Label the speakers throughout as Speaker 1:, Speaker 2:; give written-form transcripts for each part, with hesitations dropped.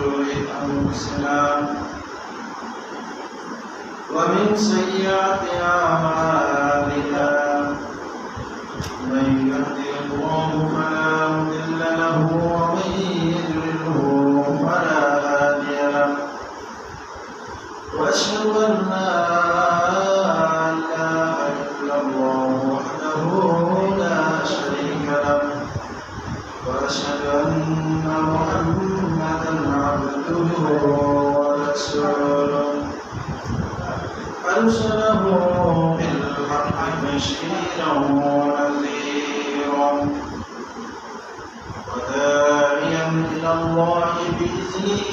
Speaker 1: شرور أنفسنا ومن سيئات أعمالنا من يهده الله فلا مضل له ومن يضلله فلا هادي له وأشهد أن لا إله إلا الله وحده لا شريك له وأشهد أن محمدا عبده ورسوله أرسله بالحق بشيرا ونذيرا وداعيا إلى الله بإذنه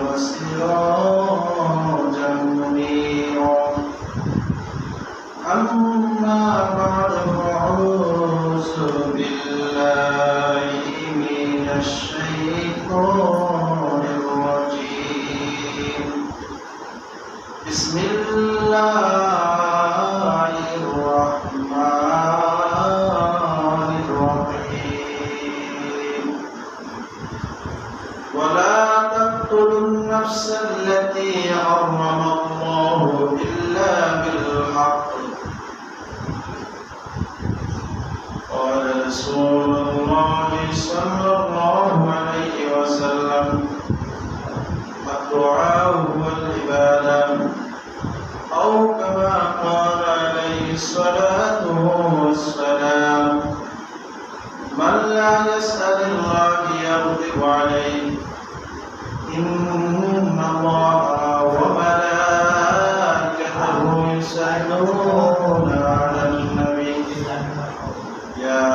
Speaker 1: وسراجا منيرا أما بعد فأعوذ بالله من الشيطان الرجيم بسم الله الرحمن الرحيم ولا تقتلوا النفس التي حرم الله إلا بالحق قال رسول الله صلى الله عليه وسلم الدعاء والعبادة أو كما قال عليه الصلاة والسلام من لا يسأل الله يغضب عليه إن الله وملائكته يصلون على النبي يا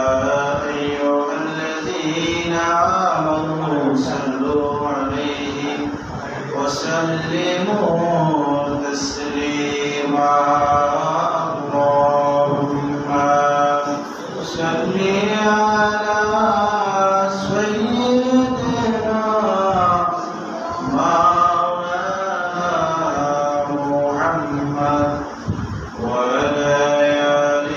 Speaker 1: أيها الذين آمنوا صلوا عليه وسلموا تسليما اللهم صل على سيدنا مولانا محمد وعلى آل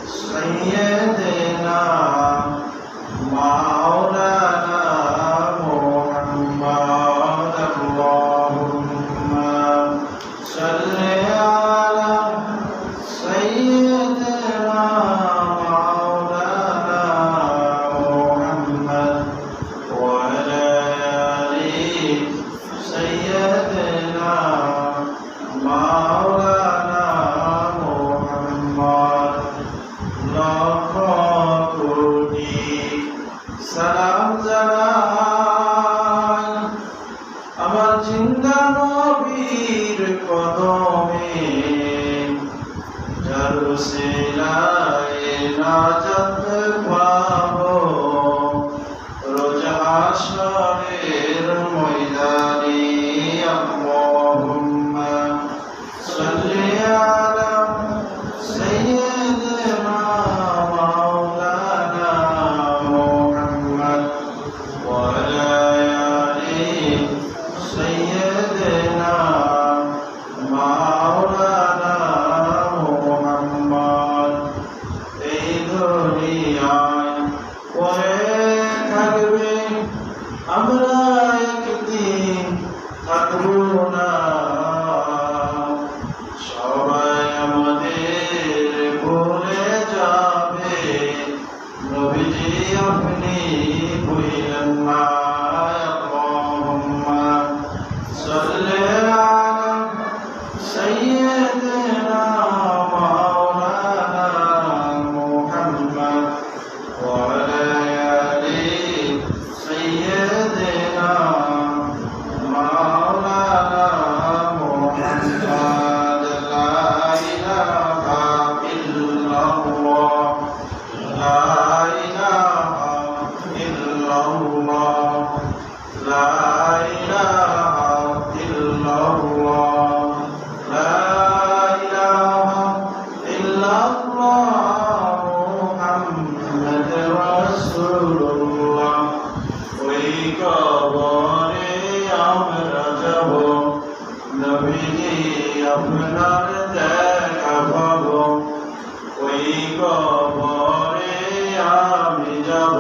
Speaker 1: سيدنا مولانا محمد اللهم صل على سيدنا مولانا محمد وعلى آل سيدنا مولانا محمد লক্ষী সালাম জানাই আমার জিন্দা নবীর কদমে যার উসিলায় নাজাত পাবো রোজ হাশরের ময়দানে আল্লাহুম্মা সাল্লি আলা সাইয়্যিদিনা মাওলানা মুহাম্মদ ওয়া আলা আলি সাইয়্যিদিনা মাওলানা মুহাম্মদ এই দুনিয়ায় পড়ে থাকবে আমরা একদিন থাকবো না সবাই আমাদের ভুলে যাবে নবীজি আপনি ভুলেন না আল্লাহুম্মা সাল্লি আলা সাইয়্যিদিনা মাওলানা মুহাম্মদ ওয়া আলা আলি সাইয়্যিদিনা মাওলানা মুহাম্মদ লা ইলাহা ইল্লাল্লাহ লা ইলাহা ইল্লাল্লাহ লা ইলাহা ইল্লাল্লাহ লা ইলাহা ইল্লাল্লাহ মুহাম্মাদুর রাসূলুল্লাহ ওই কবরে আমরা যাব নবীজি আপনার দেখা পাবো ওই কবরে আমি যাব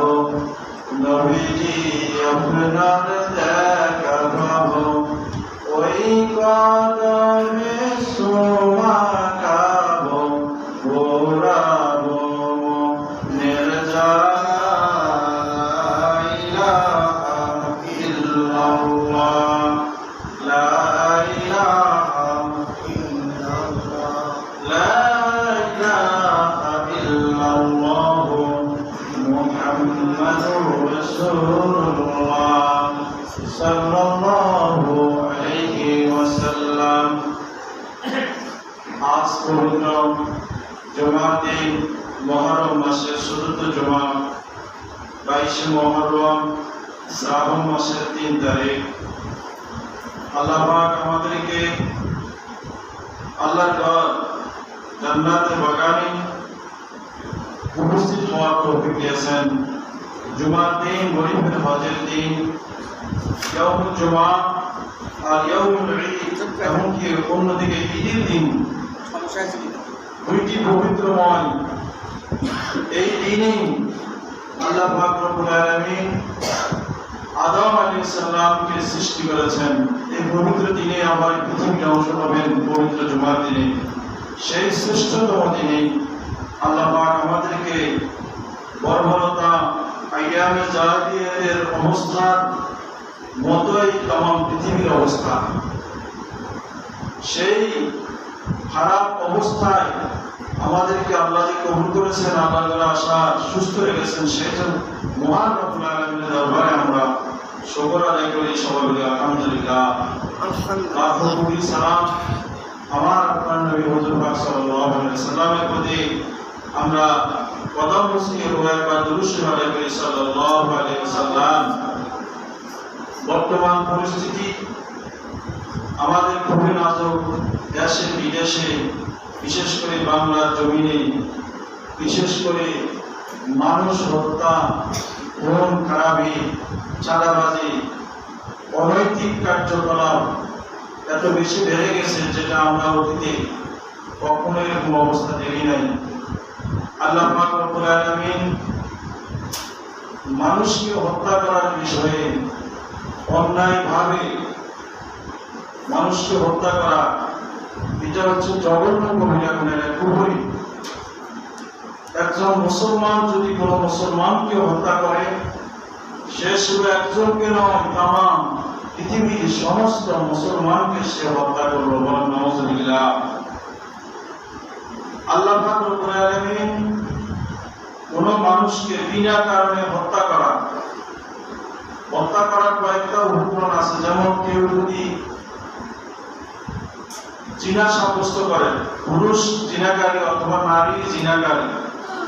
Speaker 1: নবীজি আপনার ইল্লাল্লাহ লা ইলাহা ইল্লাল্লাহ লা ইলাহা ইল্লাল্লাহ মুহাম্মাদুর রাসূলুল্লাহ সাল্লাল্লাহু আলাইহি ওয়াসাল্লাম। আজ পবিত্র জুমার দিন, মুহররম মাসের ১৪ জুমা, ২২ মুহররম, শ্রাবণ মাসের ৩ তারিখ। আল্লাহ পাক আমাদেরকে আল্লাহর ঘর জান্নাতের বাগানে উপস্থিত হওয়ার তৌফিক দিয়েছেন। জুমার দিন, গরিবের হজের দিন, ইয়াউমুল জুমা আর ইয়াউমুল ঈদ, এমনকি অন্যদিকে ঈদের দিন, দুইটি পবিত্রময় এই দিনেই আল্লাহ পাক রব্বুল আলামিন আদম আলাইহিস সালামকে সৃষ্টি করেছেন। এই পবিত্র দিনে আমার পৃথিবীতে অংশ পাবেন, পবিত্র জুমার দিনে, সেই শ্রেষ্ঠতম দিনে আল্লাহ পাক আমাদেরকে বর্বরতা আইয়ামে জাহিলিয়াতের অবস্থার মতোই তামাম পৃথিবীর অবস্থা, সেই খারাপ অবস্থায় আমাদেরকে আল্লাহ যে কবুল করেছেন, আল্লাহর আশা সুস্থ রেখেছেন, সেই জন্য মহান রব্বুল আলামিনের দরবারে আমরা শুকর আদায় করি। সবাই বলি আলহামদুলিল্লাহ। লাখো কোটি সালাম আমার আপনার নবী হুজুর পাক সাল্লাল্লাহু আলাইহি ওয়াসাল্লামের প্রতি আমরা কদম মুসিয়ে একবার দুরূদ শরীফ আদায় করি সাল্লাল্লাহু আলাইহি ওয়াসাল্লাম। বর্তমান পরিস্থিতি আমাদের খুবই নাজুক। দেশে বিদেশে, বিশেষ করে বাংলার জমিনে, বিশেষ করে মানুষ হত্যা, খুন খারাপি, চাঁদাবাজি, অনৈতিক কার্যকলাপ এত বেশি বেড়ে গেছে, যেটা আমরা অতীতে কখনো এরকম অবস্থা দেখি নাই। আল্লাহ পাক রব্বুল আলামিন মানুষকে হত্যা করার বিষয়ে, অন্যায়ভাবে মানুষকে হত্যা করা, এটা হচ্ছে জঘন্য কবিরা গুনাহ, কুফরি। একজন মুসলমান যদি কোনো মুসলমানকে হত্যা করে, সে শুধু একজনকে নয়, তামাম পৃথিবীর সমস্ত মুসলমানকে সে হত্যা করলো। বলেন নাউযুবিল্লাহ। আল্লাহ পাক রব্বুল আলামিন কোন মানুষকে বিনা কারণে হত্যা করার কয়েকটা উপকরণ আছে। যেমন কেউ যদি জিনা সাব্যস্ত করে, পুরুষ জিনাকারী অথবা নারী জিনাকারী,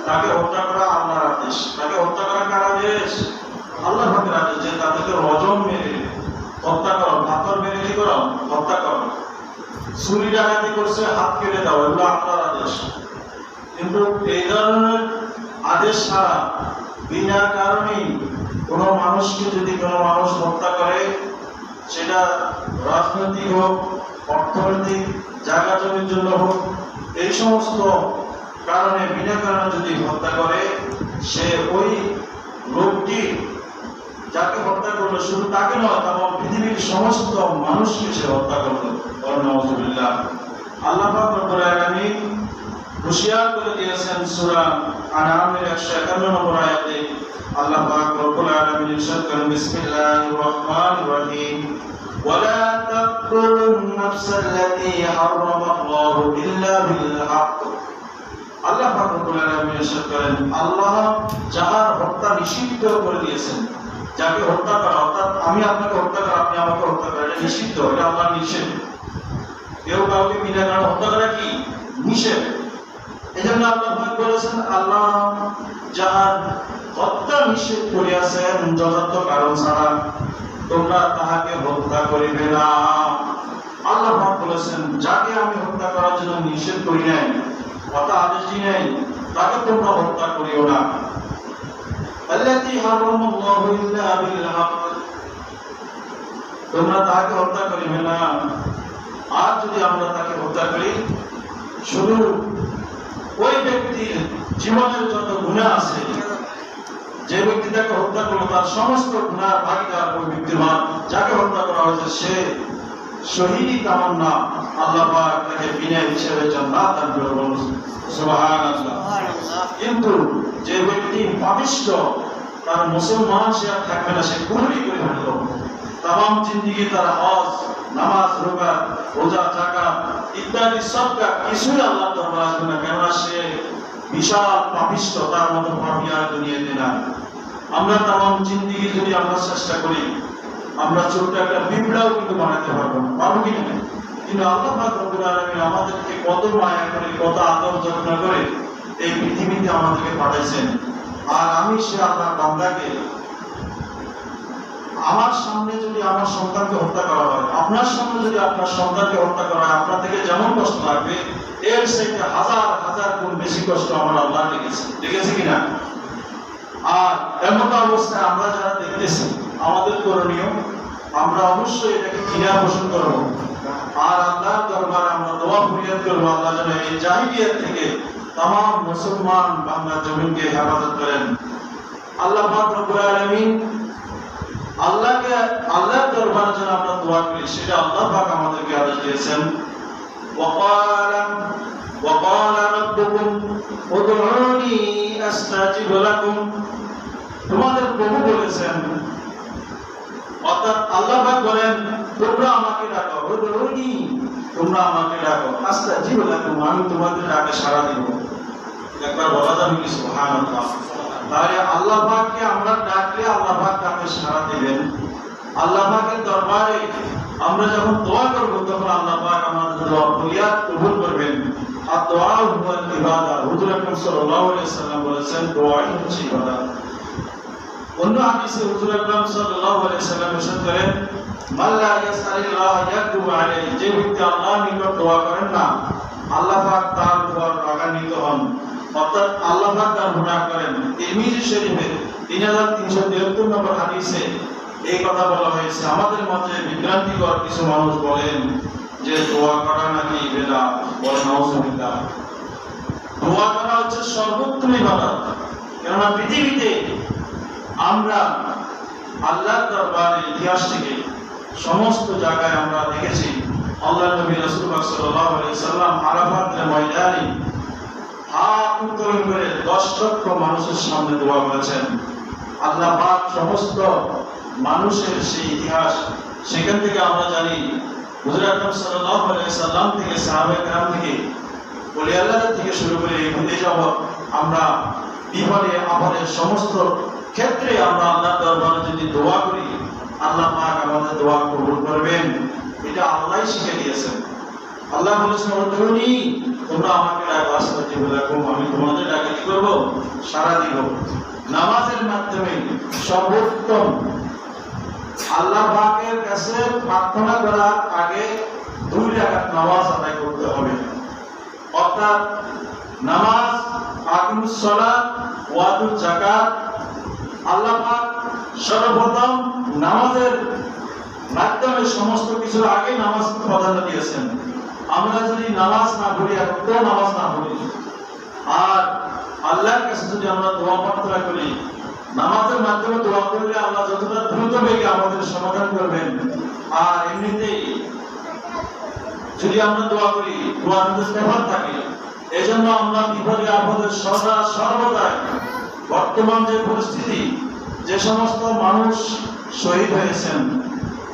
Speaker 1: তাকে হত্যা করা আল্লাহর আদেশ। তাকে হত্যা করা কার আদেশ? আল্লাহর আদেশ, যে তাদেরকে রজম মেরে হত্যা করো, পাথর মেরে কি করো, হত্যা করো। চুরি ডাকাতি করছে, হাত কেটে দাও, এগুলো আল্লাহর আদেশ। কিন্তু এই ধরনের আদেশ ছাড়া বিনা কারণেই কোনো মানুষকে যদি কোনো মানুষ হত্যা করে, সেটা রাজনৈতিক হোক, অর্থনৈতিক, জায়গা জমির জন্য হোক, এই সমস্ত কারণে বিনা কারণে যদি হত্যা করে, সে ওই লোকটি যাকে হত্যা করলো, শুধু তাকে নয়, তামাম পৃথিবীর সমস্ত মানুষকে সে হত্যা করলো। নাউযুবিল্লাহ। আল্লাহ পাক রব্বুল আলামিন হুঁশিয়ার করে দিয়েছেন সূরা আনআমের 151 নম্বর আয়াতে। আল্লাহ পাক রব্বুল আলামিন ইরশাদ করেন, বিসমিল্লাহির রহমানির রহিম, ওয়ালা তাকতুলুন নাফসাল্লাতী হারামাল্লাহু ইল্লা বিল হক। আল্লাহ পাক রব্বুল আলামিন ইরশাদ করেন, আল্লাহ যাহার হত্যা নিষিদ্ধ করে দিয়েছেন, যাকে হত্যা করা, অর্থাৎ আমি আপনাকে হত্যা করা, আপনি আমাকে হত্যা করা, এটা নিষিদ্ধ, এটা আল্লাহর নিষেধ। কেউ কাউকে বিনা কারণে হত্যা করা কি নিষেধ। এই জন্য আল্লাহ পাক বলেছেন, আল্লাহ যাহার হত্যা নিষেধ করিয়াছেন যথার্থ কারণ ছাড়া, তোমরা তাহাকে হত্যা করিবে না। আল্লাহ পাক বলেছেন, যাকে আমি হত্যা করার জন্য নিষেধ করি নাই, কথা আদেশ দিই নাই, তাকে তোমরা হত্যা করিও না। আল্লাতী হারামাল্লাহু ইল্লা বিল হক, তোমরা তাকে হত্যা করিবে না। আর যদি আমরা তাকে হত্যা করি, শুধু ওই ব্যক্তির জীবনের যত গুনাহ আছে, যে ব্যক্তি তাকে হত্যা করলো, তার সমস্ত গুনার ভাগীদার ওই ব্যক্তিমান। যাকে হত্যা করা হয়েছে সে শহীদি তামান্না, আল্লাহ পাক তাকে বিনা হিসেবে জান্নাত দান করবেন। সুবহানাল্লাহ। কিন্তু যে ব্যক্তি পাপিষ্ঠ, তার মুসলমান সে আর থাকবে না, সে কুফরি করে ফেলল, तमाम जिंदगी তারা হজ নামাজ রোজা যাকাত ইত্যাদি সবকা কিছুই আল্লাহর দরবারে আসবে না, কেননা সে বিশাল পাপিষ্ঠ, তার মতো পাপী আর দুনিয়াতে না। আমরা तमाम জিন্দেগি যদি আমরা চেষ্টা করি, আমরা ছোট্ট একটা পিঁপড়াও কিন্তু বানাতে পারবো না, পারবো কি না? কিন্তু আল্লাহ পাক রব্বুল আলামিন আমাদেরকে কত মায়া করে, কত আদর যত্ন করে এই পৃথিবীতে আমাদেরকে পাঠাইছেন। আর আমি সে আল্লাহর বান্দাকে, আমার সামনে যদি আমার সন্তানকে হত্যা করা হয়, আপনার সামনে যদি আপনার সন্তানকে হত্যা করা হয়, আপনার থেকে যেমন কষ্ট লাগবে এর চাইতে হাজার হাজার গুণ বেশি কষ্ট আমার আল্লাহ লেগেছে কিনা? আর এমন অবস্থায় আমরা যারা দেখতেছি, আমাদের করণীয় আমরা অবশ্যই এটাকে ঘৃণা পোষণ করবো আর আল্লাহর দরবারে আমরা দোয়া ফরিয়াদ করবো, আল্লাহ যেন এই জাহিলিয়াত থেকে तमाम মুসলমান বাংলা জমিনকে হেফাজত করেন। আল্লাহ পাক রব্বুল আলামিন আল্লাহর দরবারে যেন আমরা দোয়া করি, সেটা আল্লাহ পাক আমাদেরকে আদেশ দিয়েছেন। وقال ربكم ادعوني استجب لكم, তোমাদের প্রভু বলেছেন, অর্থাৎ আল্লাহ পাক বলেন তোমরা আমাকে ডাকো, উদউনি, তোমরা আমাকে ডাকো, আস্তাজিব লাকুম, আমি তোমাদের ডাকে সাড়া দিব। একবার বলা যাবে কি সুবহানাল্লাহ? তাহলে আল্লাহ পাককে আমরা ডাকলে আল্লাহ পাক তাকে সাড়া দিবেন। আল্লাহ পাকের দরবারে আমরা যখন দোয়া করব তখন আল্লাহ পাক আমাদের দোয়া ফরিয়াদ কবুল করবেন। আর দোয়া হুয়াল ইবাদা, হুজুর আকরাম সাল্লাল্লাহু আলাইহি ওয়াসাল্লাম বলেছেন দোয়াই হচ্ছে ইবাদত। অন্য হাদিসে হুজুর আকরাম সাল্লাল্লাহু আলাইহি ওয়াসাল্লাম ইরশাদ করেন, মান লা ইয়াসআলিল্লাহ ইয়াকতুব আলাইহি, যে ব্যক্তি আল্লাহর নিকট দোয়া করেন না আল্লাহ পাক তার দোয়ার রাগান্বিত হন, অর্থাৎ আল্লাহ পাক তার গুনাহ করেন। তিরমিজি শরীফে 3373 নম্বর হাদিসে এই কথা বলা হয়েছে। আমাদের মাঝে বিভ্রান্তিকর কিছু মানুষ বলেন যে দোয়া করা নাকি বিদআত, বলেন নাউজুবিল্লাহ। দোয়া করা হচ্ছে সর্বোত্তম ইবাদত, কেননা পৃথিবীতে আমরা আল্লাহর দরবারের ইতিহাস থেকে সমস্ত জায়গায় আমরা দেখেছি আল্লাহর নবী রাসূলুল্লাহ সাল্লাল্লাহু আলাইহি সাল্লাম আরাফাতের ময়দানে হাত উত্তোলন করে 10 লক্ষ মানুষের সামনে দোয়া করেছেন। আল্লাহ পাক সমস্ত মানুষের সেই ইতিহাস, সেখান থেকে আমরা জানি হুজুর আকরাম সাল্লাল্লাহু আলাইহি সাল্লাম থেকে, সাহাবায়ে কেরাম থেকে, ওলি আল্লাহ থেকে শুরু করে এই যাবত আমরা বিপদে আপদে সমস্ত ক্ষেত্রে আমরা আল্লাহর দরবারে যদি দোয়া করি আল্লাহ পাক আমাদের দোয়া কবুল করবেন। এটা আল্লাহই শিখিয়ে দিয়েছেন। আল্লাহ বলেছেন উদউনি, তোমরা আমাকে ডাকো, আস্তাজিব লাকুম, আমি তোমাদের ডাকে কি করব? সাড়া দিব। নামাজের মাধ্যমে সর্বোত্তম আল্লাহ পাকের কাছে প্রার্থনা করার আগে 2 রাকাত নামাজ আদায় করতে হবে। অর্থাৎ নামাজ, আকিমুস সালাত ওয়া আতুজ যাকাত, আল্লাহ পাক সর্বপ্রথম নামাজের মাধ্যমে সমস্ত কিছুর আগে নামাজকে প্রাধান্য দিয়েছেন। আমরা যদি নামাজ না পড়ি, একটু নামাজ না পড়ি আর আল্লাহর কাছে যদি আমরা দোয়া প্রার্থনা করি, নামাজের মাধ্যমে দোয়া করলে আল্লাহ যতটা দ্রুত বেগে আমাদের সমাধান করবেন। আর এমনিতেই যদি আমরা দোয়া করি, দোয়ার মধ্যে ইস্তেগফার থাকে। এজন্য আমরা বিপদে আপদে সর্বদাই বর্তমান যে পরিস্থিতি, যে সমস্ত মানুষ শহীদ হয়েছেন,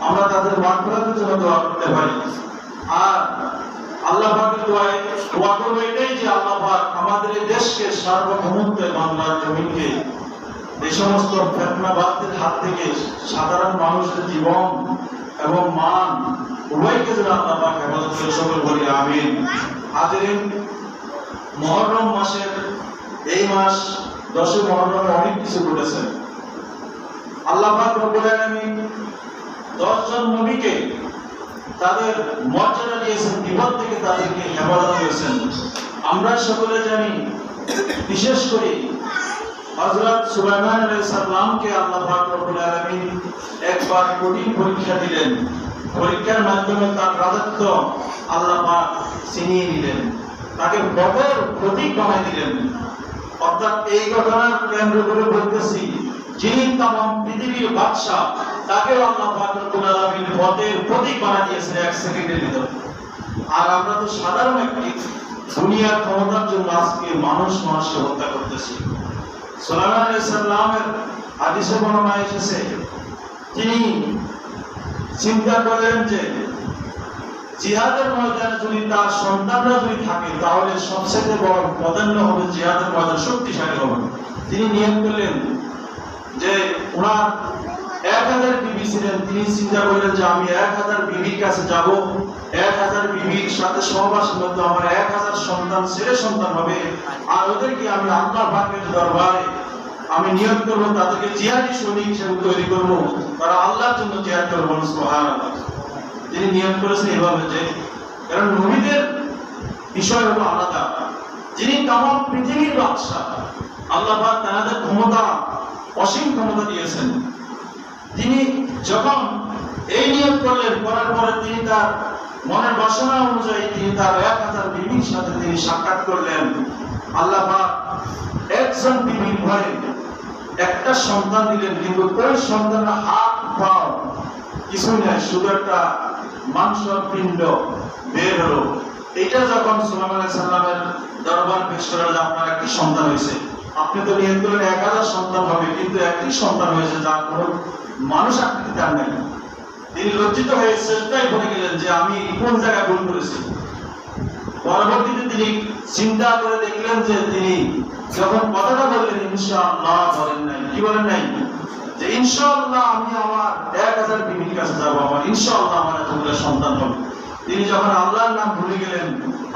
Speaker 1: আমরা তাদের মাগফিরাতের জন্য দোয়া করতে পারি। আর আল্লাহ পাকের দোয়া করবো এটাই যে আল্লাহ পাক আমাদের এই দেশকে সার্বভৌমত্বে, বাংলার জমিনকে এই সমস্ত ফিতনাবাদদের হাত থেকে সাধারণ মানুষের জীবন এবং মান উভয়কে যেন আল্লাহ পাক হেফাজত করে, সকল বলি আমিন। হাজিরিন, মুহররম মাসের এই মাস 10 মুহররমে অনেক কিছু ঘটেছে। আল্লাহ পাক রব্বুল আলামিন 10 জন নবীকে তাদের মর্যাদা দিয়েছেন, বিপদ থেকে তাদেরকে হেফাজত করেছেন। আমরা সকলে জানি, বিশেষ করে হযরত সুলাইমান আলাইহিস সালামকে আল্লাহ পাক রব্বুল আলামিন একবার কঠিন পরীক্ষা দিলেন। পরীক্ষার মাধ্যমে তার রাজত্ব আল্লাহ পাক ছিনিয়ে নিলেন, তাকে বদর প্রতীক বানিয়ে দিলেন। অর্থাৎ এই ঘটনার কেন্দ্র করে বলতেছি, যিনি तमाम পৃথিবীর বাদশা, তাকে আল্লাহ পাক রব্বুল আলামিন বদরের প্রতীক বানিয়ে দিয়েছেন 1 সেকেন্ডের ভিতর। আর আমরা তো সাধারণ একটি দুনিয়ার ক্ষমতার জন্য আজকে মানুষকে হত্যা করতেছি। সুলাইমান আলাইহিস সালামের হাদিসে বর্ণনা এসেছে, তিনি চিন্তা করলেন যে জিহাদের ময়দানে যদি তার সন্তানরা যদি থাকে তাহলে সবচেয়ে বড় প্রাধান্য হবে জিহাদের ময়দান শক্তিশালী হবে। তিনি নিয়ম করলেন যে ওনার 1000 বিবি ছিলেন, তিনি চিন্তা করলেন যে আমি 1000 বিবির কাছে যাব, 1000 বিবির সাথে সহবাসের মধ্যে আমার 1000 সন্তান ছেলে সন্তান হবে, আর ওদেরকে আমি আল্লাহ পাকের দরবারে আমি নিয়োগ করব, তাদেরকে জিহাদি সৈনিক হিসেবে তৈরি করব, তারা আল্লাহর জন্য জিহাদ করবে। সুবহানাল্লাহ। তিনি নিয়োগ করেছেন এভাবে যে কারণ নবীদের বিষয় হলো আলাদা, যিনি তামাম পৃথিবীর বাদশা, আল্লাহ পাক তাদের ক্ষমতা অসীম ক্ষমতা দিয়েছেন। তিনি যখন এই নিয়োগ করলেন, করার পরে তিনি তার মনের বাসনা অনুযায়ী তিনি তার 1000 বিবির সাথে তিনি সাক্ষাৎ করলেন। আল্লাহ পাক একজন বিবির ঘরে একটা সন্তান দিলেন, কিন্তু ওই সন্তানের হাত পা কিছুই নাই, শুধু একটা মাংসর পিণ্ড বের হলো। এটা যখন সুলাইমান আলাইহিস সালামের দরবার পেশ করা যে আপনার একটি সন্তান হয়েছে, আপনি তো নিয়ত করলেন 1000 সন্তান হবে, কিন্তু একটি সন্তান হয়েছে যার কোনো মানুষ আকৃতি তার নাই। তিনি লজ্জিত হয়ে চেষ্টায় পড়ে গেলেন যে আমি কোন জায়গায় ভুল করেছি। পরবর্তীতে তিনি চিন্তা করে দেখলেন যে তিনি যখন কথাটা বললেন ইনশাআল্লাহ বলেন নাই, কি বলেন নাই যে ইনশাআল্লাহ আমি আমার 1000 বিবির কাছে যাব, আমার ইনশাআল্লাহ আমার এতগুলো সন্তান হবে। তিনি যখন আল্লাহর নাম ভুলে গেলেন,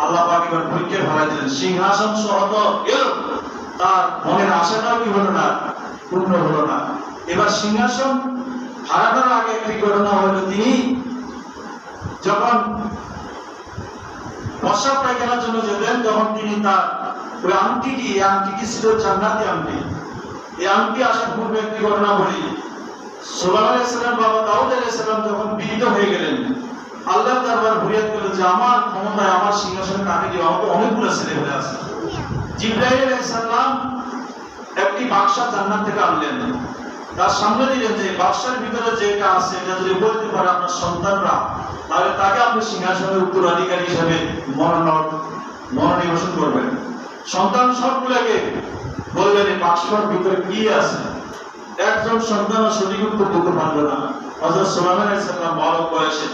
Speaker 1: আল্লাহ পাক এবার পরীক্ষা ফেলাই দিলেন, সিংহাসন সহ তো গেল, তার মনের আশাটাও কি হলো না, পূর্ণ হলো না। এবার সিংহাসন হারানোর আগে একটি ঘটনা হলো, তিনি যখন প্রস্রাব পায়খানার জন্য যেতেন তখন তিনি তার ওই আংটিটি ছিল জান্নাতি আংটি। এই আংটি আসার পূর্বে একটি ঘটনা বলি, সুলাইমান আলাইহিস সালাম বাবা দাউদ আলাইহিস সালাম যখন বিহিত হয়ে গেলেন, আল্লাহ দরবার ফরিয়াদ করলেন যে আমার ক্ষমতায় আমার সিংহাসনে কাকে দিও, আমার তো অনেকগুলো ছেলে হয়ে আছে। জিবরাইল আলাইহিস সালাম একটি বাক্সা জান্নাত থেকে আনলেন, তার সামনে দিলেন যে বাক্সার ভিতরে যেটা আছে এটা যদি বলতে পারে আপনার সন্তানরা, তাহলে তাকে আপনি সিংহাসনের উত্তরাধিকারী হিসেবে মনোনিবেশন করবেন। সন্তান সবগুলোকে বললেন এই বাক্সর ভিতরে কি আছে, একজন সন্তান সঠিক উত্তর দিতে পারলো না। হযরত সুলাইমান আলাইহিস সালাম বালক বয়সে,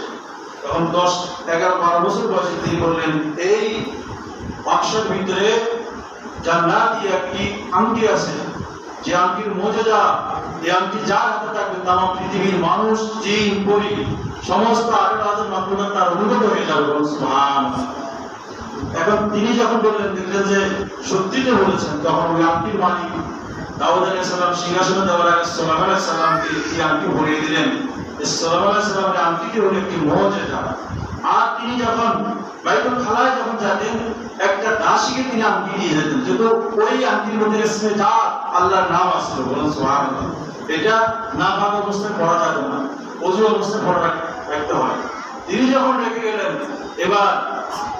Speaker 1: তখন 10, 11, 12 বছর বয়সে তিনি বললেন এই বাক্সের ভিতরে জান্নাতি একটি আংটি আছে, যে আংটির মুজিজা, এই আংটি যার হাতে থাকবে তাম পৃথিবীর মানুষ, জিন, পরী সমস্ত আল্লাহর মাধ্যমে তার অনুগত হয়ে যাবে। সুবহানাল্লাহ। এখন তিনি যখন বললেন, দেখলেন যে সত্যি তো বলেছেন, তখন ওই আংটির মালিক দাউদ আলাইহিস সালাম সিংহাসনে যাওয়ার আগে সুলাইমান আলাইহিস সালামকে এই আংটি ভরিয়ে দিলেন। সুলাইমান আলাইহিস সালামের আংটিটি হলো একটি মুজিজা। আর তিনি যখন বাইতুল খালায় যখন যেতেন একটা দাসীকে তিনি আংটি দিয়ে যেতেন, যেহেতু ওই আংটির মধ্যে ইসমে জাত আল্লাহর নাম আসলো। বলুন সুবহানাল্লাহ। এটা না পাক অবস্থায় পড়া যাবে না, ওযু অবস্থায় পড়া রাখতে হয়। তিনি যখন রেখে গেলেন, এবার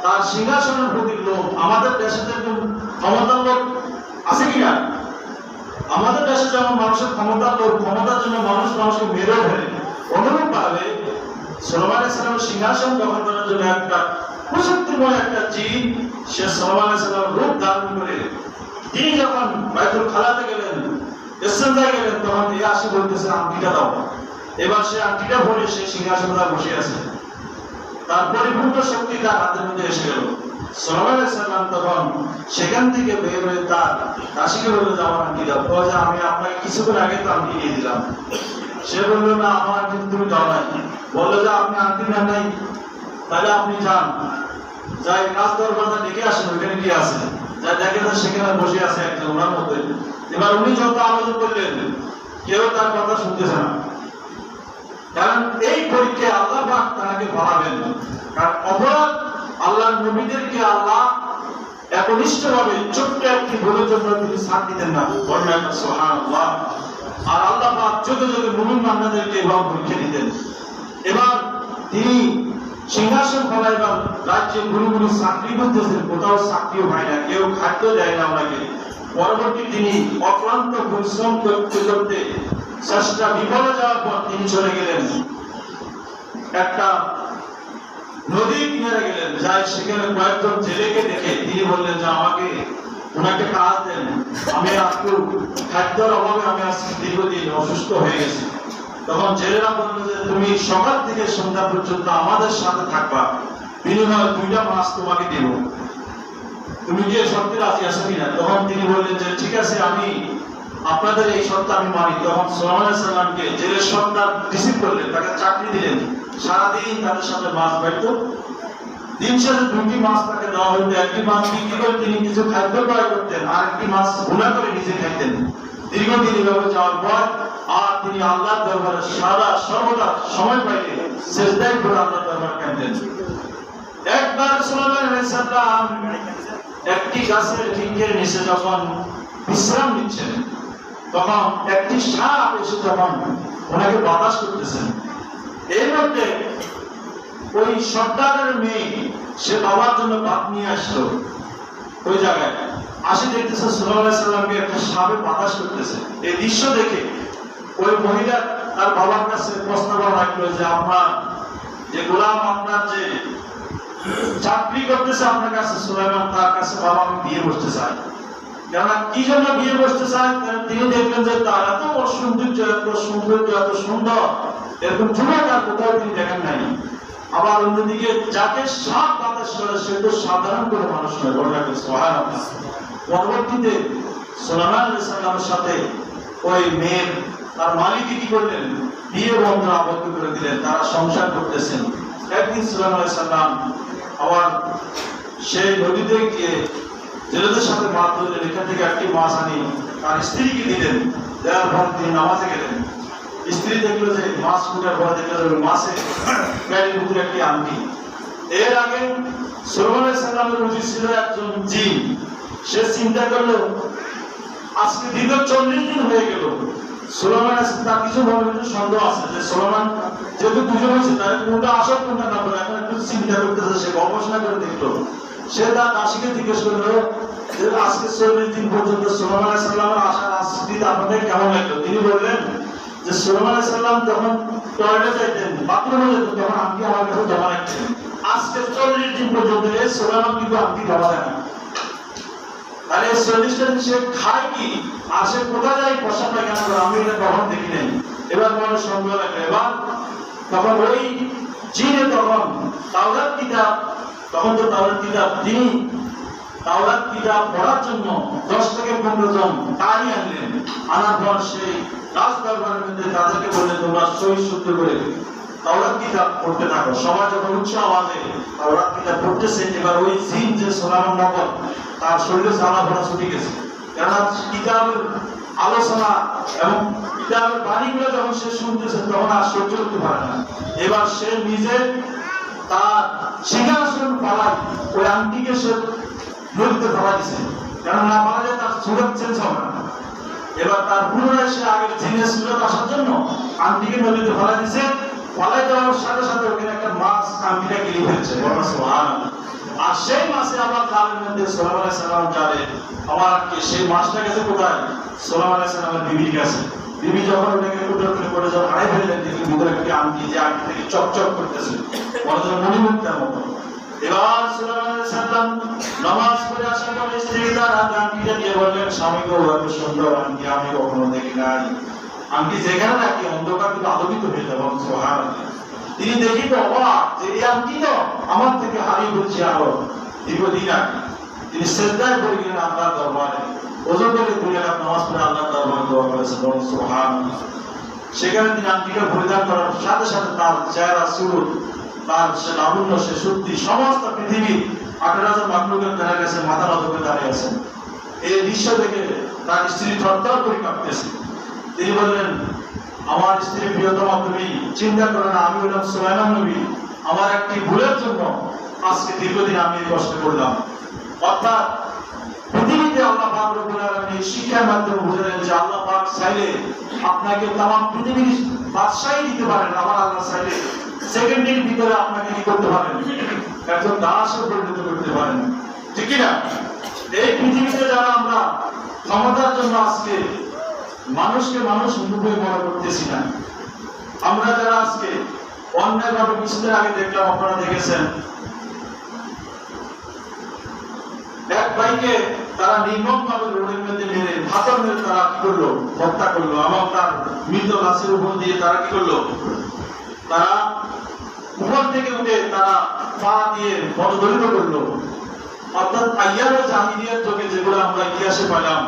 Speaker 1: তার সিংহাসনের প্রতি লোক, আমাদের দেশে যেরকম ক্ষমতার লোক আছে কিনা, আমাদের দেশে যেমন মানুষের ক্ষমতার লোক, ক্ষমতার জন্য মানুষ মানুষকে মেরে ফেলে, অনুরূপ ভাবে সুলাইমান আলাইহিস সালামের সিংহাসন দখল করার জন্য একটা প্রশক্তিময় একটা জিন, সে সুলাইমান আলাইহিস সালামের রূপ ধারণ করে তিনি যখন বাইতুল খালাতে গেলেন, ইসতিনজায় গেলেন, তখন এই আসি বলতেছে আংটিটা দাও। এবার সে আংটিটা ভরে সে সিংহাসনে বসে আছে, তার পরিপূর্ণ শক্তি তার হাতের মধ্যে এসে গেল। সুলাইমান আলাইহিস সালাম তখন সেখান থেকে বের হয়ে তার দাসীকে বলল যে আমার আংটি দাও। বলে আমি আপনাকে কিছুক্ষণ আগে তো আংটি দিয়ে দিলাম। সে বলল না, আমার আংটি তুমি দাও নাই। বললো যে আপনি আংটি নেন নাই, তাহলে আপনি যান, যাই রাজ দরবারটা ডেকে আসেন, ওইখানে কি আছে, যা দেখে যে সেখানে বসে আছে একজন ওনার মধ্যে। এবার উনি যত আলোচনা করলেন কেউ তার কথা শুনতেছে না, কারণ এই পরীক্ষায় আল্লাহ পাক তাকে বাড়াবেন। কারণ অপরাধ আল্লাহর নবীদেরকে আল্লাহ একনিষ্ঠভাবে ছোট্ট একটি ভুলের জন্য তিনি ছাড় দিতেন না। বলেন সুবহানাল্লাহ। আর আল্লাহ পাক যুগে যুগে মুমিন বান্দাদেরকে এভাবে পরীক্ষা দিতেন। এবার তিনি সিংহাসন ফলাইবার রাজ্যে গুরু গুরু চাকরি করতেছেন, কোথাও চাকরিও হয় না, কেউ খাদ্য দেয় না ওনাকে। পরবর্তী তিনি অক্লান্ত পরিশ্রম করতে করতে চেষ্টা বিফলে যাওয়ার পর তিনি চলে গেলেন একটা নদীর কিনারে গেলেন, যাই সেখানে কয়েকজন জেলেকে দেখে তিনি বললেন যে আমাকে ওনাকে কাজ দেন, আমি একটু খাদ্যের অভাবে আমি আজকে দীর্ঘদিন অসুস্থ হয়ে গেছি। তখন জেলেরা বললো যে তুমি সকাল থেকে সন্ধ্যা পর্যন্ত আমাদের সাথে থাকবা, বিনিময়ে 2টা মাছ তোমাকে দেব, তুমি কি সত্যি রাজি আছো কিনা? তখন তিনি বললেন যে ঠিক আছে, আমি আপনাদের এই শর্ত আমি মানি। তখন সুলাইমান আলাইহিস সালামকে জেলের সর্দার রিসিভ করলেন, তাকে চাকরি দিলেন, সারাদিন তাদের সাথে মাছ বাইত। দিন শেষে 2টি মাছ তাকে দেওয়া হইতো। একটি মাছ বিক্রি করে তিনি কিছু খাদ্য ক্রয় করতেন, আর একটি মাছ ভুনা করে নিজে খাইতেন। দীর্ঘদিন এভাবে যাওয়ার পর আর তিনি আল্লাহর দরবারে সর্বদা সময় পাইলে সিজদায় পড়ে আল্লাহর দরবারে কাঁদতেন। একবার সুলাইমান আলাইহিস সালাম একটি গাছের ডিঙ্গের নিচে যখন বিশ্রাম নিচ্ছেন, তখন একটি সাপ এসে যখন ওনাকে বাতাস করতেছেন, এর মধ্যে ওই সর্দারের মেয়ে সে বাবার জন্য ভাত নিয়ে আসলো। ওই জায়গায় আসে দেখতেছে সুলাইমান আলাইহিস সালামকে একটা সাপে বাতাস করতেছে। এই দৃশ্য দেখে ওই মহিলা তার বাবার কাছে প্রস্তাব রাখলো যে আপনার যে গোলাম, আপনার যে চাকরি করতেছে আপনার কাছে সুলাইমান, তার কাছে বাবা আমি বিয়ে বসতে চাই। কেননা কি জন্য বিয়ে বসতে চাই? তিনি দেখলেন যে তার এত সৌন্দর্য, এত সুন্দর, এরকম যুবক আর কোথাও তিনি দেখেন নাই। আবার অন্যদিকে যাকে সাপ বাতাস করে সে তো সাধারণ করে মানুষ নয়, বলা গেছে সুবহানাল্লাহ। পরবর্তীতে সুলাইমান আলাইহিস সালামের সাথে ওই মেয়ের তার মালিক কি করলেন? বিয়ে বন্ধন আবদ্ধ করে দিলেন, তারা সংসার করতেছেন। একদিন সুলাইমান আলাইহিস সালাম আবার সেই নদীতে গিয়ে জেলেদের সাথে মাছ ধরলেন, এখান থেকে একটি মাছ আনি তার স্ত্রীকে দিলেন। দেওয়ার পর তিনি নামাজে গেলেন। স্ত্রী দেখলো যে মাছ ফুটার পর দেখলো যে মাছে গাড়ির ভিতরে একটি আংটি। এর আগে সুলাইমান আলাইহিস সালামের উচিত ছিল একজন জিন। সে চিন্তা করলো আজকে দীর্ঘ 40 দিন হয়ে গেল, সুলাইমান তার কিছু সন্দেহ আছে যে সুলাইমান যেহেতু দুজন হয়েছে, তার কোনটা আসল কোনটা না বলে এখন একটু চিন্তা করতেছে। সে গবেষণা করে দেখলো, সে তার দাসীকে জিজ্ঞেস করলো যে আজকে 40 দিন পর্যন্ত সুলাইমান আলাইহিস সালামের আসার আসতে আপনাদের কেমন লাগলো? তিনি বললেন যে সুলাইমান আলাইহিস সালাম যখন টয়লেটে যাইতেন, বাথরুমে যেতেন, তখন আংটি আমার কাছে জমা রাখতেন। আজকে 40 দিন পর্যন্ত এই সুলাইমান কিন্তু আংটি জমা দেয় না। তাহলে 40টা দিন সে খায় কি আর সে কোথায় যায় প্রসাদ পায়খানা করে? আমি এটা কখন দেখি নাই। এবার মানুষ সন্দেহ লাগলো। এবার তখন ওই জিনে তখন তাওরাত কিতাব, তখন তো তাওরাত কিতাব, তিনি তাওরাত কিতাব পড়ার জন্য 10 থেকে 15 জন কারি আনলেন। আনার পর সেই রাজ দরবারের মধ্যে তাদেরকে বললেন তোমরা সহি শুদ্ধ করে তাওরাত কিতাব পড়তে থাকো। সবাই যখন উচ্চ আওয়াজে তাওরাত কিতাব পড়তেছে, এবার ওই জিন যে সুলাইমান নগর তার শরীরে জ্বালা ভরা ছুটে গেছে। কেননা কিতাবের আলোচনা এবং কিতাবের বাণীগুলো যখন সে শুনতেছে তখন আর সহ্য করতে পারে না। এবার সে নিজে তার সিংহাসন পালাই ওই আংটিকে সে নদীতে ফেলা দিছে, কারণ না পালালে তার সুরত চেঞ্জ হবে না। এবার তার পুনরায় সে আগের জিনের সুরত আসার জন্য আংটিকে নদীতে ফেলা দিছে। ফলাই দেওয়ার সাথে সাথে ওখানে একটা মাছ আংটিটা গিলে ফেলছে। সুবহানাল্লাহ। আর সেই মাছে আবার জালের মধ্যে সুলাইমান আলাইহিস সালাম জালে আবার সেই মাছটা গেছে কোথায়? সুলাইমান আলাইহিস সালামের বিবির কাছে। বিবি যখন ওটাকে টুকরো টুকরো করে যখন হারাই ফেললেন, দেখলেন ভিতরে একটি আংটি, যে আংটি থেকে চকচক করতেছে, মনে হচ্ছে মণিমুক্তার মতো। এবার সুলাইমান আলাইহিস সালাম নামাজ পড়ে আসার পরে স্ত্রী তার হাতে আংটিটা দিয়ে বললেন, স্বামী গো, এত সুন্দর আংটি আমি কখনো দেখি নাই। আংটি যেখানে রাখি অন্ধকার কিন্তু আলোকিত হয়ে যাবে। সুবহানাল্লাহ। তিনি দেখি তো অবাক যে এই আংটি তো আমার থেকে হারিয়ে ফেলছে আরো দীর্ঘদিন আগে। তিনি সিজদায় পড়ে গেলেন আল্লাহর দরবারে, ওযু করে 2 রাকাত নামাজ পড়ে আল্লাহর দরবারে দোয়া করেছেন। সুবহানাল্লাহ। সেখানে তিনি আংটিটা পরিধান করার সাথে সাথে তার চেহারা, সুরত, তার সে লাবণ্য, সে সত্যি সমস্ত পৃথিবীর 18,000 মাখলুকের ধারে গেছে, মাথা নত করে দাঁড়িয়ে আছেন। এই দৃশ্য দেখে তার স্ত্রী থরথর করে কাঁপতেছে। তিনি বললেন, আমার স্ত্রী প্রিয়তমা, তুমি চিন্তা করো না, আমি হলাম সুলাইমান নবী। আমার একটি ভুলের জন্য আজকে দীর্ঘদিন আমি এই কষ্ট করলাম। অর্থাৎ পৃথিবীতে আল্লাহ পাক রব্বুল আলামিন এই শিক্ষার মাধ্যমে বুঝালেন যে আল্লাহ পাক চাইলে আপনাকে তামাম পৃথিবীর বাদশাহী দিতে পারেন। আমার আল্লাহ চাইলে সেকেন্ডের ভিতরে আপনাকে কি করতে পারেন? একজন দাসে পরিণত করতে পারেন। ঠিক না? এই পৃথিবীতে যারা আমরা ক্ষমতার জন্য আজকে মানুষকে মানুষ রূপে মনে করতেছি না, আমরা যারা আজকে অন্যায়ভাবে কিছুদিন আগে দেখলাম, আপনারা দেখেছেন, এক ভাইকে তারা নির্মমভাবে রোডের মধ্যে মেরে ফাঁসর মেরে তারা কি করলো, হত্যা করলো। এবং তার মৃত লাশের উপর দিয়ে তারা কি করলো, তারা উপর থেকে উঠে তারা পা দিয়ে পদদলিত করলো। অর্থাৎ আইয়াবে জাহিলিয়ার যুগে যেগুলো আমরা ইতিহাসে পেলাম,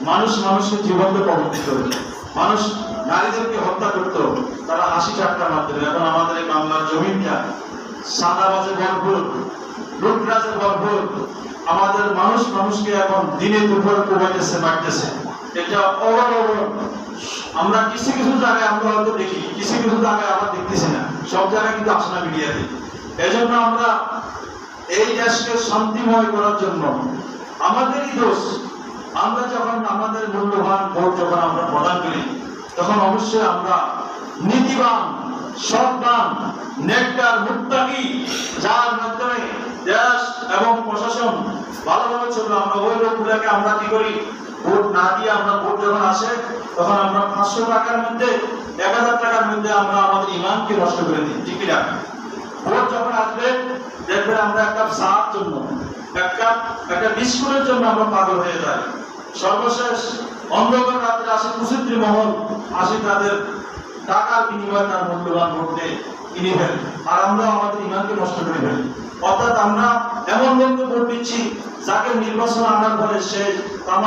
Speaker 1: মানুষ মানুষকে জীবন্ত কবর দিত, মানুষ নারীদেরকে হত্যা করত, তারা হাসি ঠাট্টার মাধ্যমে। এখন আমাদের এই বাংলার জমিনটা সাদাবাজে ভরপুর, লুটরাজে ভরপুর। আমাদের মানুষ মানুষকে এখন দিনে দুপুরে কোবাইতেছে, মারতেছে। এটা অবরব আমরা কিছু কিছু জায়গায় আমরা হয়তো দেখি, কিছু কিছু জায়গায় আবার দেখতেছি না, সব জায়গায় কিন্তু আসে না মিডিয়াতে। এই জন্য আমরা এই দেশকে শান্তিময় করার জন্য আমাদেরই দোষ। আমরা যখন আমাদের মূল্যবান ভোট যখন আমরা প্রদান করি, তখন অবশ্যই আমরা নীতিবান, সৎবান, নেককার, মুত্তাকি, যার মাধ্যমে দেশ এবং প্রশাসন ভালোভাবে চলবে, আমরা ওই লোকগুলোকে আমরা কি করি, ভোট না দিয়ে আমরা ভোট যখন আসে তখন আমরা 500 টাকার মধ্যে 1000 টাকার মধ্যে আমরা আমাদের ইমানকে নষ্ট করে দিই। ঠিক না? ভোট যখন আসবে দেখবেন আমরা এক কাপ চার জন্য, একটা বিস্কুটের জন্য আমরা পাগল হয়ে যাই। সর্বশেষ অন্ধকার রাত্রে আসে কুচিত্রী মহল, আসে তাদের টাকার বিনিময়ে তার মূল্যবান ভোট কিনে ফেলি, আর আমরা আমাদের ইমানকে নষ্ট করে ফেলি। অর্থাৎ আমরা এমন লোককে ভোট দিচ্ছি যাকে নির্বাচন আনার পরে সে তাম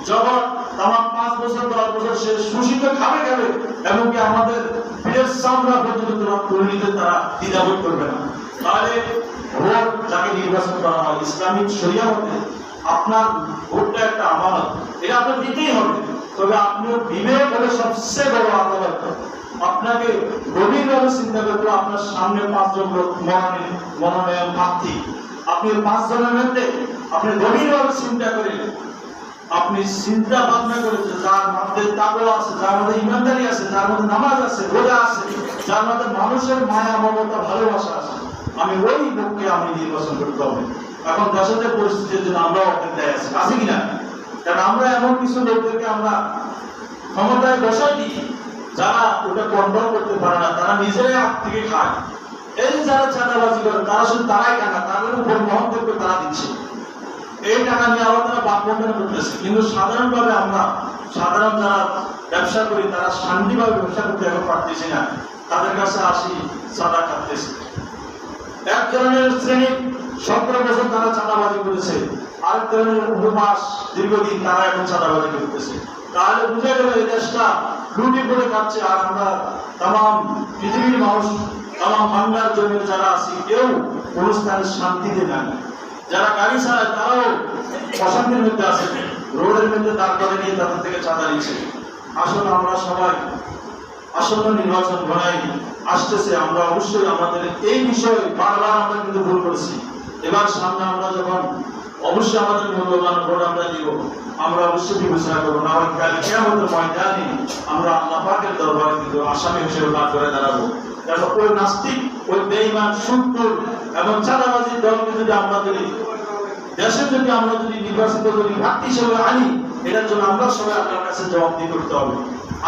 Speaker 1: জগৎ, তাম 5 বছর 10 বছর সে শোষিত খাবে এমনকি আমাদের বিদেশ চামড়া পর্যন্ত করে নিতে তারা দ্বিধাবোধ করবে না। তাহলে ভোট যাকে নির্বাচন করা হয় ইসলামিক শরিয়া মতে আপনার ভোটটা একটা আমানত, এটা আপনার দিতেই হবে। তবে আপনিও বিবেক হলে সবচেয়ে বড় আদালত। আপনাকে গভীরভাবে চিন্তা করতে আপনার সামনে 5 জন লোক মনোনয়ন প্রার্থী, আপনি 5 জনের মধ্যে আপনি গভীরভাবে চিন্তা করে আপনি চিন্তা ভাবনা করেছেন যার মধ্যে তাকওয়া আছে, যার মধ্যে ইমানদারি আছে, যার মধ্যে নামাজ আছে, রোজা আছে, যার মধ্যে মানুষের মায়া মমতা ভালোবাসা আছে, আমি ওই লোককে আমি নির্বাচন করতে হবে। এখন দেশের পরিস্থিতির জন্য আমরা অপেক্ষায় আছি, আছে কিনা? কারণ আমরা এমন কিছু লোকদেরকে আমরা ক্ষমতায় বসাই দিই যারা ওটা কন্ট্রোল করতে পারে না, তারা নিজেরাই হাত থেকে খায়। এই যারা চাঁদাবাজি করে তারা শুধু তারাই টাকা তাদের উপর মহত্বকে তারা দিচ্ছে, এই টাকা নিয়ে আবার তারা বাদ বন্ধন করতেছে। কিন্তু সাধারণভাবে আমরা সাধারণ যারা ব্যবসা করি তারা শান্তিভাবে ব্যবসা করতে এখন পারতেছি না, তাদের কাছে আসি চাঁদা খাটতেছে। এক ধরনের শ্রেণী 17 বছর তারা চাঁদাবাজি করেছে, আরেক ধরনের উপবাস দীর্ঘদিন তারা এখন চাঁদাবাজি করতেছে। তাহলে বুঝে গেল এই দেশটা লুটি করে খাচ্ছে। আর আমরা তাম পৃথিবীর মানুষ, তাম বাংলার জমির যারা আছি কেউ কোন স্থানে শান্তিতে নাই। যারা গাড়ি চালায় তারাও অশান্তির মধ্যে আছে, রোডের মধ্যে দাঁড় করে নিয়ে তাদের থেকে চাঁদা নিচ্ছে। আসলে আমরা সবাই আসন্ন নির্বাচন ঘনাই আসতেছে, আমরা অবশ্যই আমাদের এই বিষয়ে বারবার আমরা কিন্তু ভুল করেছি। এবার সামনে আমরা যখন অবশ্যই আমাদের মূল্যবান ভোট আমরা দিব, আমরা অবশ্যই বিবেচনা করবো না হয় কাল কিয়ামতের ময়দানে আমরা আল্লাহ পাকের দরবারে কিন্তু আসামি হিসেবে না করে দাঁড়াবো। কারণ ওই নাস্তিক, ওই বেঈমান, সুদখোর এবং চাঁদাবাজির দলকে যদি আমরা দেশে যদি আমরা যদি নির্বাচিত করি প্রার্থী হিসেবে আনি, এটার জন্য আমরা সবাই আপনার কাছে জবাবদিহি করতে হবে।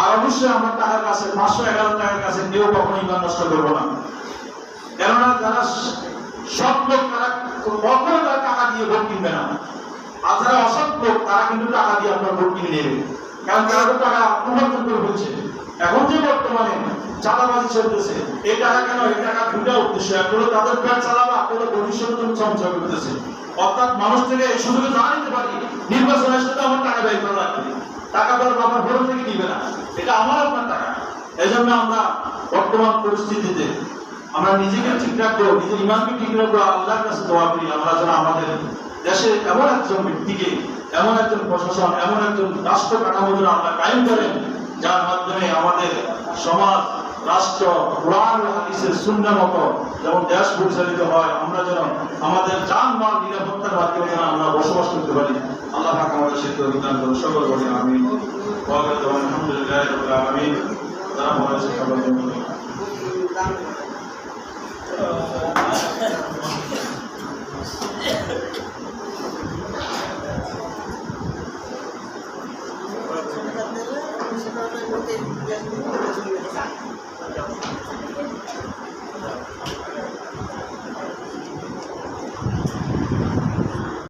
Speaker 1: আর অবশ্যই আমার টাকার কাছে 511 টাকার কাছে কেউ কখনো ইমান নষ্ট করবো না। কেননা যারা সৎ লোক তারা কখনো তার টাকা দিয়ে ভোট কিনবে না, আর যারা অসৎ লোক তারা কিন্তু টাকা দিয়ে আপনার ভোট কিনে নেবে। কারণ তারা তো টাকা উপার্জন করে ফেলছে। এখন যে বর্তমানে চাঁদাবাজি চলতেছে, এই টাকা কেন? এই টাকা দুটা উদ্দেশ্য, এক হলো তাদের পেট চালাবে, আর হলো ভবিষ্যতের জন্য সঞ্চয় করতেছে। অর্থাৎ মানুষ থেকে এই সুযোগে যা নিতে পারি, নির্বাচনের সাথে আমার টাকা ব্যয় করা লাগবে, টাকা তো আমার ভোট থেকে দিবে না, এটা আমার আপনার টাকা। এই জন্য আমরা বর্তমান পরিস্থিতিতে আমরা নিজেকে ঠিক রাখবো, নিজের ইমানকে ঠিক রাখবো, আল্লাহর কাছে দোয়া করি আমরা যেন আমাদের দেশে এমন একজন ব্যক্তিকে, এমন একজন প্রশাসন, এমন একজন রাষ্ট্র কাঠামো যেন আমরা কায়েম করেন, যার মাধ্যমে আমাদের সমাজ, রাষ্ট্র কোরআন ও হাদিসের সুন্নাহ মতো যেমন দেশ পরিচালিত হয়, আমরা যেন আমাদের জান-মাল নিরাপত্তার মাধ্যমে যেন আমরা বসবাস করতে পারি। আল্লাহ পাক আমাদের সেই তৌফিক দান করুন। সকল বলি আমিন। ওয়া আলহামদুলিল্লাহি রাব্বিল আলামিন।